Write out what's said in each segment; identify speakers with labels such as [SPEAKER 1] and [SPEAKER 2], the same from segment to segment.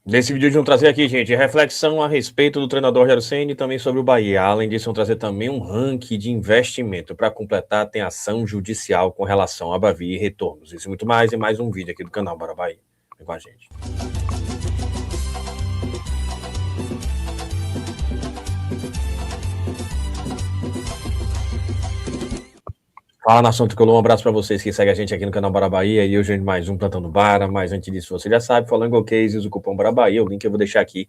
[SPEAKER 1] Nesse vídeo vamos trazer aqui, gente, reflexão a respeito do treinador Rogério Ceni e também sobre o Bahia. Além disso, vamos trazer também um ranking de investimento. Para completar, tem ação judicial com relação a Bavi e retornos. Isso e muito mais em mais um vídeo aqui do canal Bora Bahia. Vem com a gente. Fala, nação tricolor, um abraço para vocês que seguem a gente aqui no canal Bora Bahia. E hoje mais um Plantão do Bara, mas antes disso você já sabe, falando em Go Cases, o cupom Bora Bahia, o link eu vou deixar aqui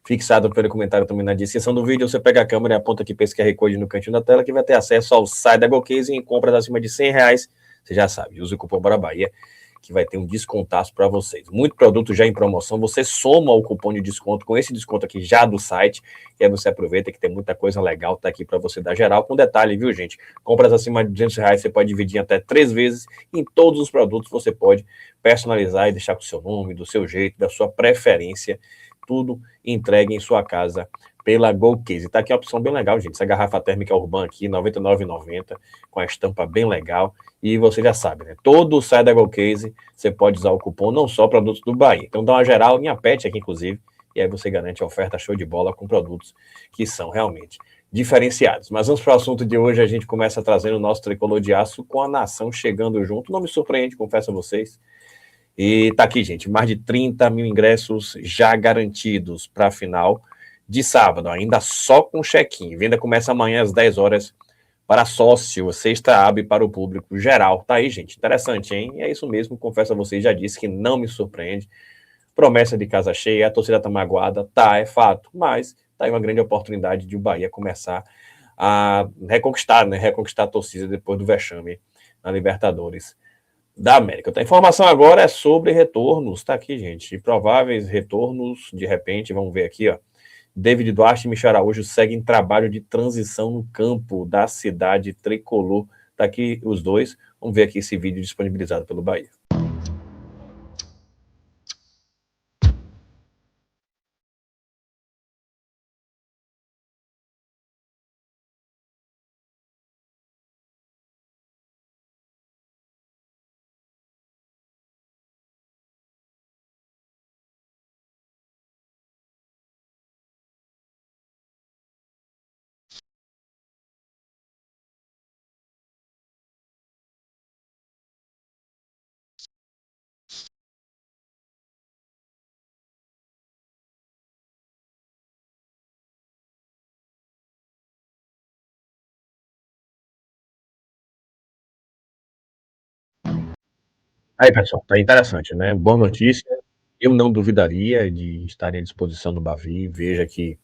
[SPEAKER 1] fixado pelo comentário também na descrição do vídeo. Você pega a câmera e aponta aqui para esse QR Code no cantinho da tela que vai ter acesso ao site da Go Case em compras acima de R$100. Você já sabe, use o cupom Bora Bahia que vai ter um descontaço para vocês. Muito produto já em promoção, você soma o cupom de desconto com esse desconto aqui já do site, e aí você aproveita que tem muita coisa legal, tá aqui para você dar geral, com detalhe, viu, gente? Compras acima de R$200, você pode dividir até 3 vezes, em todos os produtos você pode personalizar e deixar com o seu nome, do seu jeito, da sua preferência, tudo entregue em sua casa pela Go Case. Tá aqui a opção bem legal, gente. Essa garrafa térmica Urban aqui, R$ 99,90, com a estampa bem legal. E você já sabe, né? Todo o site da Go Case, você pode usar o cupom, não só produtos do Bahia. Então dá uma geral, minha pet aqui, inclusive, e aí você garante a oferta show de bola com produtos que são realmente diferenciados. Mas vamos para o assunto de hoje. A gente começa trazendo o nosso tricolor de aço com a nação chegando junto. Não me surpreende, confesso a vocês. E tá aqui, gente, mais de 30 mil ingressos já garantidos para a final de sábado, ainda só com check-in. Venda começa amanhã às 10 horas para sócio, sexta abre para o público geral. Tá aí, gente, interessante, hein? É isso mesmo, confesso a vocês, já disse que não me surpreende. Promessa de casa cheia, a torcida tá magoada, tá, é fato, mas tá aí uma grande oportunidade de o Bahia começar a reconquistar, né? Reconquistar a torcida depois do vexame na Libertadores da América. Então, a informação agora é sobre retornos, tá aqui, gente, prováveis retornos, de repente, vamos ver aqui, ó. David Duarte e Michel Araújo seguem trabalho de transição no campo da cidade tricolor. Tá aqui os dois. Vamos ver aqui esse vídeo disponibilizado pelo Bahia. Aí, pessoal, tá interessante, né? Boa notícia. Eu não duvidaria de estarem à disposição do Bavi. Veja que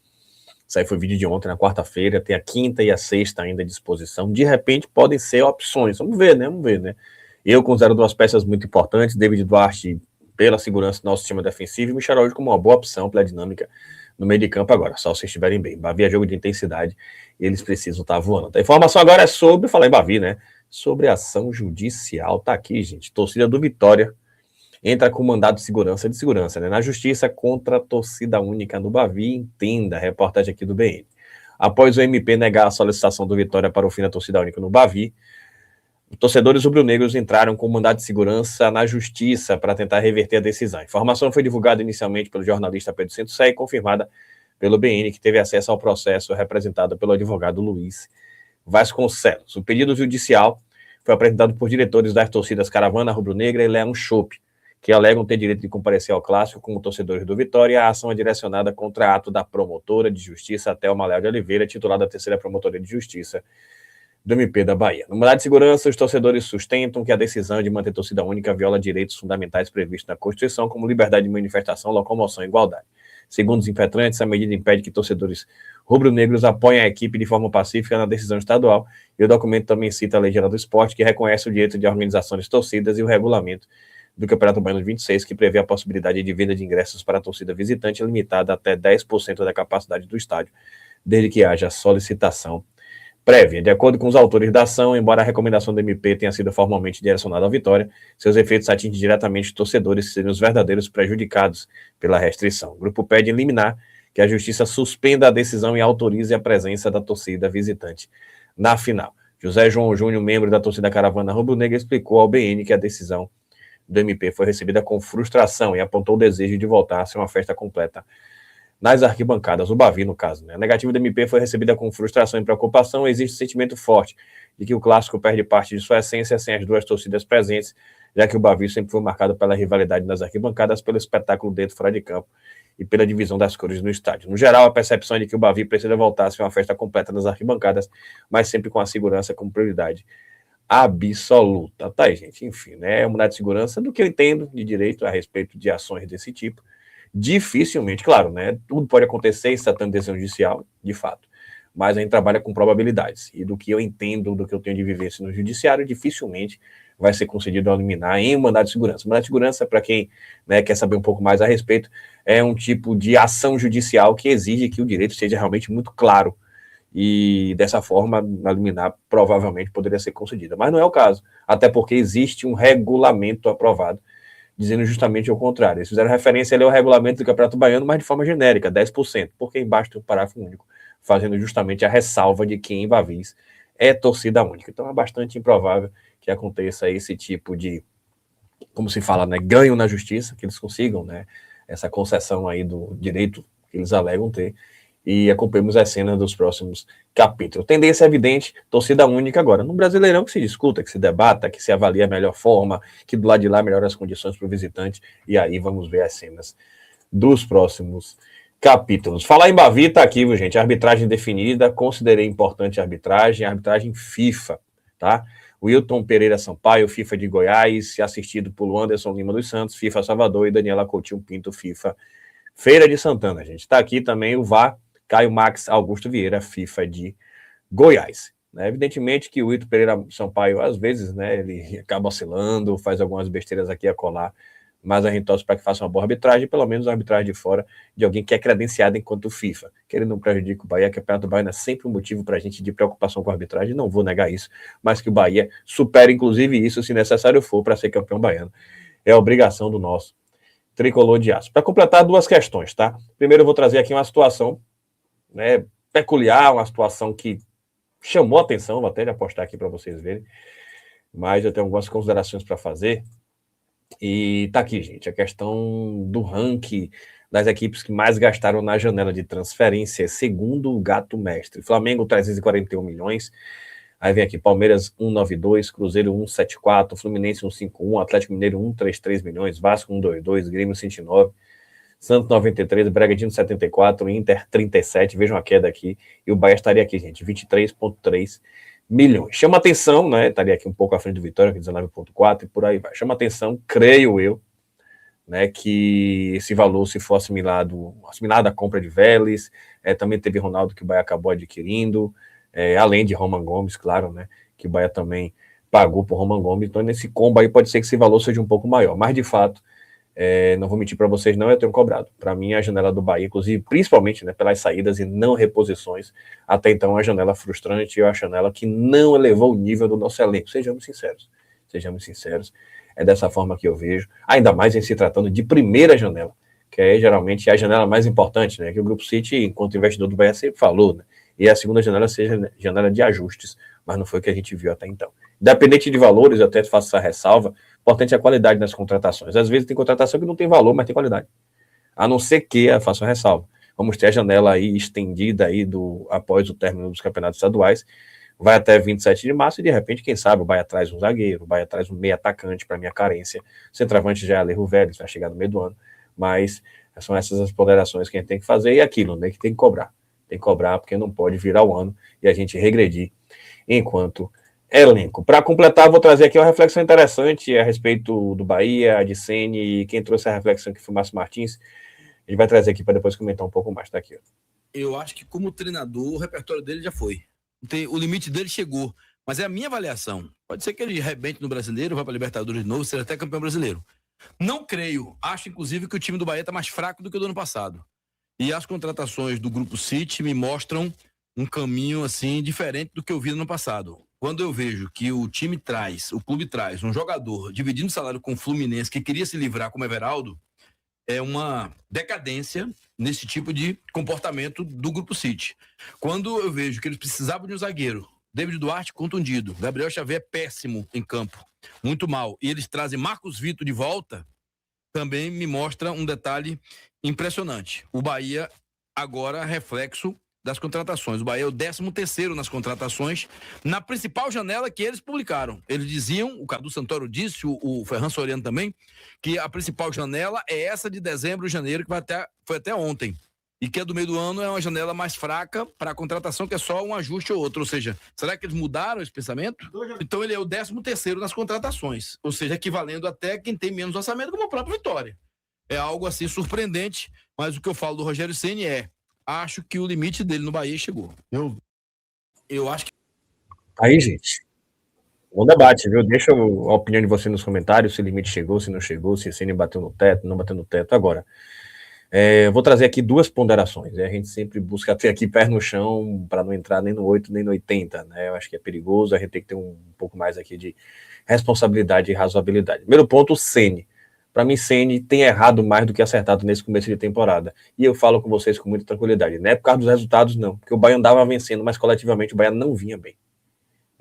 [SPEAKER 1] isso aí foi vídeo de ontem, na quarta-feira. Tem a quinta e a sexta ainda à disposição. De repente, podem ser opções. Vamos ver, né? Vamos ver, né? Eu considero duas peças muito importantes. David Duarte, pela segurança do nosso sistema defensivo, e Michel Araújo como uma boa opção pela dinâmica no meio de campo agora. Só se estiverem bem. Bavi é jogo de intensidade e eles precisam estar voando. A informação agora é sobre, falar em Bavi, né? Sobre a ação judicial. Tá aqui, gente. Torcida do Vitória entra com mandado de segurança, né? Na justiça contra a torcida única no Bavi. Entenda, reportagem aqui do BN. Após o MP negar a solicitação do Vitória para o fim da torcida única no Bavi, torcedores rubro-negros entraram com mandado de segurança na justiça para tentar reverter a decisão. A informação foi divulgada inicialmente pelo jornalista Pedro Santos Sé e confirmada pelo BN, que teve acesso ao processo representado pelo advogado Luiz Vasconcelos. O pedido judicial foi apresentado por diretores das torcidas Caravana Rubro-Negra e Leão Chopp, que alegam ter direito de comparecer ao clássico como torcedores do Vitória. A ação é direcionada contra ato da promotora de justiça Thelma Léo de Oliveira, titulada da terceira promotoria de justiça do MP da Bahia. No mandado de segurança, os torcedores sustentam que a decisão de manter torcida única viola direitos fundamentais previstos na Constituição, como liberdade de manifestação, locomoção e igualdade. Segundo os impetrantes, a medida impede que torcedores rubro-negros apoiem a equipe de forma pacífica na decisão estadual, e o documento também cita a Lei Geral do Esporte, que reconhece o direito de organização das torcidas, e o regulamento do Campeonato Baiano de 26, que prevê a possibilidade de venda de ingressos para a torcida visitante limitada até 10% da capacidade do estádio, desde que haja solicitação prévia. De acordo com os autores da ação, embora a recomendação do MP tenha sido formalmente direcionada à Vitória, seus efeitos atingem diretamente os torcedores, que seriam os verdadeiros prejudicados pela restrição. O grupo pede liminar que a Justiça suspenda a decisão e autorize a presença da torcida visitante na final. José João Júnior, membro da torcida Caravana Rubro-Negra, explicou ao BN que a decisão do MP foi recebida com frustração e apontou o desejo de voltar a ser uma festa completa nas arquibancadas, o Bavi, no caso. Né? A negativa do MP foi recebida com frustração e preocupação. Existe um sentimento forte de que o clássico perde parte de sua essência sem as duas torcidas presentes, já que o Bavi sempre foi marcado pela rivalidade nas arquibancadas, pelo espetáculo dentro e fora de campo e pela divisão das cores no estádio. No geral, a percepção é de que o Bavi precisa voltar a ser uma festa completa nas arquibancadas, mas sempre com a segurança como prioridade absoluta. Tá aí, gente. Enfim, né? É uma unidade de segurança do que eu entendo de direito a respeito de ações desse tipo. Dificilmente, claro, né? Tudo pode acontecer em tratando de decisão judicial, de fato. Mas a gente trabalha com probabilidades. E do que eu entendo, do que eu tenho de vivência no judiciário, dificilmente vai ser concedido a liminar em mandado de segurança. Mandado de segurança, para quem, né, quer saber um pouco mais a respeito, é um tipo de ação judicial que exige que o direito seja realmente muito claro. E dessa forma, a liminar provavelmente poderia ser concedida. Mas não é o caso, até porque existe um regulamento aprovado dizendo justamente o contrário. Eles fizeram referência ali ao regulamento do Campeonato Baiano, mas de forma genérica, 10%, porque embaixo tem um parágrafo único, fazendo justamente a ressalva de que em Bavis é torcida única. Então é bastante improvável que aconteça esse tipo de, como se fala, né, ganho na justiça, que eles consigam, né, essa concessão aí do direito que eles alegam ter, e acompanhamos as cenas dos próximos capítulos. Tendência evidente, torcida única agora. No Brasileirão que se discuta, que se debata, que se avalia a melhor forma, que do lado de lá melhora as condições para o visitante, e aí vamos ver as cenas dos próximos capítulos. Falar em Bavi, tá aqui, viu, gente? Arbitragem definida, considerei importante a arbitragem FIFA, tá? Wilton Pereira Sampaio, FIFA de Goiás, assistido por Anderson Lima dos Santos, FIFA Salvador, e Daniela Coutinho Pinto, FIFA Feira de Santana, gente. Tá aqui também o VAR, Caio Max Augusto Vieira, FIFA de Goiás. Né? Evidentemente que o Wilton Pereira Sampaio, às vezes, né, ele acaba oscilando, faz algumas besteiras aqui a colar, mas a gente torce para que faça uma boa arbitragem, pelo menos uma arbitragem de fora, de alguém que é credenciado enquanto FIFA, que ele não prejudica o Bahia, que o Campeonato Baiano é sempre um motivo para a gente de preocupação com a arbitragem, não vou negar isso, mas que o Bahia supere, inclusive, isso, se necessário for, para ser campeão baiano. É a obrigação do nosso tricolor de aço. Para completar, duas questões, tá? Primeiro, eu vou trazer aqui uma situação, né, peculiar, uma situação que chamou a atenção, vou até apostar aqui para vocês verem, mas eu tenho algumas considerações para fazer. E tá aqui, gente, a questão do ranking das equipes que mais gastaram na janela de transferência, segundo o Gato Mestre. Flamengo, 341 milhões. Aí vem aqui Palmeiras 192, Cruzeiro 174, Fluminense 151, Atlético Mineiro 133 milhões, Vasco 122, Grêmio 109, Santos 93, Bragantino 74, Inter 37, vejam a queda aqui, e o Bahia estaria aqui, gente, 23,3 milhões. Chama atenção, né, estaria aqui um pouco à frente do Vitória, 19,4, e por aí vai. Chama atenção, creio eu, né, que esse valor, se for assimilado à compra de Vélez, também teve Ronaldo que o Bahia acabou adquirindo, além de Roman Gomes, claro, né, que o Bahia também pagou por Roman Gomes, então nesse combo aí pode ser que esse valor seja um pouco maior, mas de fato, não vou mentir para vocês, não, eu tenho cobrado. Para mim, a janela do Bahia, inclusive, principalmente, né, pelas saídas e não reposições, até então é uma janela frustrante, é uma janela que não elevou o nível do nosso elenco, sejamos sinceros, é dessa forma que eu vejo, ainda mais em se tratando de primeira janela, que é geralmente a janela mais importante, né, que o Grupo City, enquanto investidor do Bahia, sempre falou, né, e a segunda janela seja janela de ajustes, mas não foi o que a gente viu até então. Independente de valores, eu até faço essa ressalva, importante é a qualidade nas contratações. Às vezes tem contratação que não tem valor, mas tem qualidade. A não ser que, eu faço uma ressalva, vamos ter a janela aí estendida aí após o término dos campeonatos estaduais, vai até 27 de março e de repente, quem sabe, o Bahia traz um zagueiro, o Bahia traz um meio atacante para minha carência, o centroavante já é Alejo Vélez, vai chegar no meio do ano, mas são essas as ponderações que a gente tem que fazer e aquilo, né, que tem que cobrar. Tem que cobrar porque não pode virar o ano e a gente regredir enquanto elenco. Para completar, vou trazer aqui uma reflexão interessante a respeito do Bahia, de Ceni, e quem trouxe a reflexão que foi o Márcio Martins, ele vai trazer aqui para depois comentar um pouco mais, tá aqui.
[SPEAKER 2] Eu acho que como treinador, o repertório dele já foi. O limite dele chegou, mas é a minha avaliação. Pode ser que ele rebente no Brasileiro, vá para a Libertadores de novo, seja até campeão brasileiro. Não creio. Acho, inclusive, que o time do Bahia está mais fraco do que o do ano passado. E as contratações do Grupo City me mostram um caminho assim diferente do que eu vi no ano passado. Quando eu vejo que o clube traz um jogador dividindo salário com o Fluminense que queria se livrar como Everaldo, é uma decadência nesse tipo de comportamento do Grupo City. Quando eu vejo que eles precisavam de um zagueiro David Duarte contundido, Gabriel Xavier péssimo em campo, muito mal, e eles trazem Marcos Vitor de volta, também me mostra um detalhe impressionante. O Bahia agora reflexo das contratações. O Bahia é o 13º nas contratações, na principal janela que eles publicaram. Eles diziam, o Cadu Santoro disse, o Ferran Soriano também, que a principal janela é essa de dezembro e janeiro, que foi até ontem. E que é do meio do ano, é uma janela mais fraca para a contratação, que é só um ajuste ou outro. Ou seja, será que eles mudaram esse pensamento? Então ele é o 13º nas contratações. Ou seja, equivalendo até quem tem menos orçamento, como a própria Vitória. É algo assim surpreendente, mas o que eu falo do Rogério Ceni acho que o limite dele no Bahia chegou. Eu acho que...
[SPEAKER 1] Aí, gente, bom debate, viu? Deixa a opinião de você nos comentários, se o limite chegou, se não chegou, se o Ceni bateu no teto, não bateu no teto. Agora, vou trazer aqui 2 ponderações. A gente sempre busca ter aqui pé no chão para não entrar nem no 8 nem no 80, né? Eu acho que é perigoso, a gente tem que ter um pouco mais aqui de responsabilidade e razoabilidade. Primeiro ponto, o Ceni. Para mim, Ceni tem errado mais do que acertado nesse começo de temporada. E eu falo com vocês com muita tranquilidade. Não é por causa dos resultados, não. Porque o Bahia andava vencendo, mas coletivamente o Bahia não vinha bem.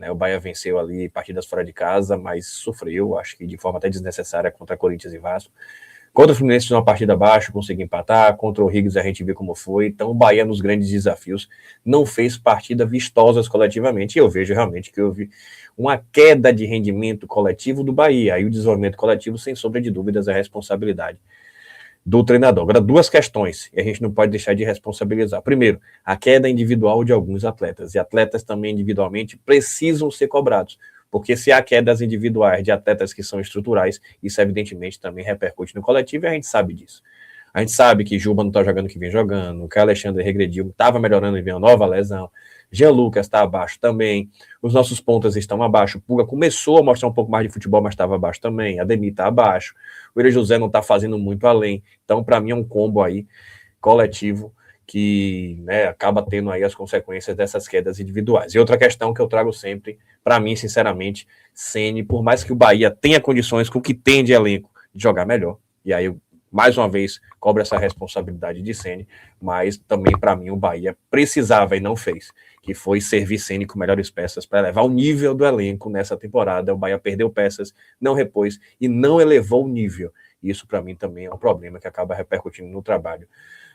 [SPEAKER 1] O Bahia venceu ali partidas fora de casa, mas sofreu, acho que de forma até desnecessária, contra Corinthians e Vasco. Contra o Fluminense fez uma partida abaixo, conseguiu empatar. Contra o Riggs a gente viu como foi. Então o Bahia, nos grandes desafios, não fez partidas vistosas coletivamente. E eu vejo realmente que houve uma queda de rendimento coletivo do Bahia. Aí o desenvolvimento coletivo, sem sombra de dúvidas, é a responsabilidade do treinador. Agora, 2 questões, e a gente não pode deixar de responsabilizar. Primeiro, a queda individual de alguns atletas. E atletas também individualmente precisam ser cobrados. Porque se há quedas individuais de atletas que são estruturais, isso evidentemente também repercute no coletivo e a gente sabe disso. A gente sabe que Juba não está jogando o que vem jogando, que Alexandre regrediu, estava melhorando e veio uma nova lesão. Jean Lucas está abaixo também. Os nossos pontas estão abaixo. O Puga começou a mostrar um pouco mais de futebol, mas estava abaixo também. Ademir está abaixo. O Ira José não está fazendo muito além. Então, para mim, é um combo aí coletivo que acaba tendo aí as consequências dessas quedas individuais. E outra questão que eu trago sempre, para mim, sinceramente, Ceni, por mais que o Bahia tenha condições com o que tem de elenco de jogar melhor, e aí eu, mais uma vez, cobro essa responsabilidade de Ceni, mas também, para mim, o Bahia precisava e não fez, que foi servir Ceni com melhores peças para elevar o nível do elenco nessa temporada. O Bahia perdeu peças, não repôs e não elevou o nível. Isso, para mim, também é um problema que acaba repercutindo no trabalho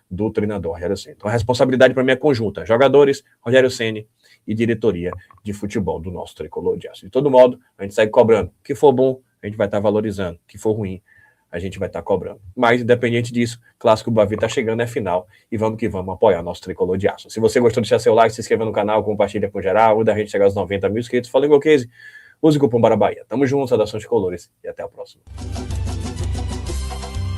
[SPEAKER 1] do treinador Rogério Ceni. Então a responsabilidade para mim é conjunta: jogadores, Rogério Ceni e diretoria de futebol do nosso tricolor de aço. De todo modo, a gente segue cobrando. O que for bom, a gente vai estar valorizando. O que for ruim, a gente vai estar cobrando. Mas, independente disso, clássico Bavi está chegando, é final, e vamos que vamos apoiar nosso tricolor de aço. Se você gostou, deixa seu like, se inscreva no canal, compartilha com geral, da gente chegar aos 90 mil inscritos. Falei, Golcase, use o cupom Bahia. Tamo junto, saudações de colores e até a próxima.